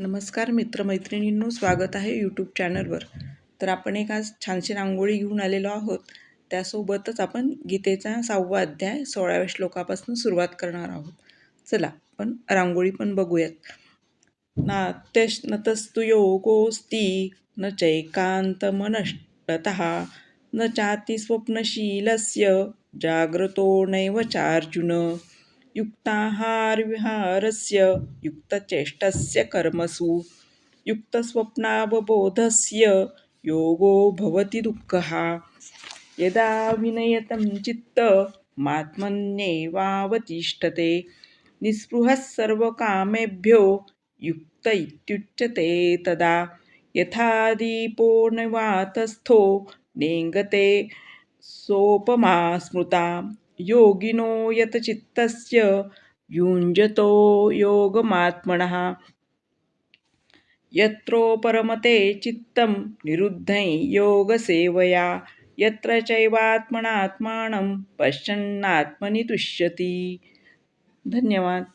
नमस्कार मित्रमैत्रिणींनो, स्वागत आहे यूट्यूब चॅनलवर. तर आपण एक आज छानशी रांगोळी घेऊन आलेलो आहोत. त्यासोबतच आपण गीतेचा 6वा अध्याय 16व्या श्लोकापासून सुरुवात करणार आहोत. चला आपण रांगोळी पण बघूयात. नात्यश्नतस्तु योगोस्ति न चैकान्तमनष्टतः न चाति स्वप्नशीलस्य जाग्रतो नैव चार्जुन युक्ताहारविहारस्य युक्तचेष्टस्य कर्मसु युक्तस्वप्नावबोधस्य योगो भवति दुःखः यदा विनयतं चित्तमात्मन्येवावतिष्ठते निःस्पृहः सर्वकामेभ्यो युक्त इत्युच्यते तदा यथा दीपो निवातस्थो नेङ्गते सोपमा स्मृता योगिनो यतचित्तस्य युञ्जतो योगमात्मनः यत्रोपरमते चित्तं निरुद्धं योगसेवया यत्र चैवात्मनात्मानं पश्यन्नात्मनि तुष्यति. धन्यवाद.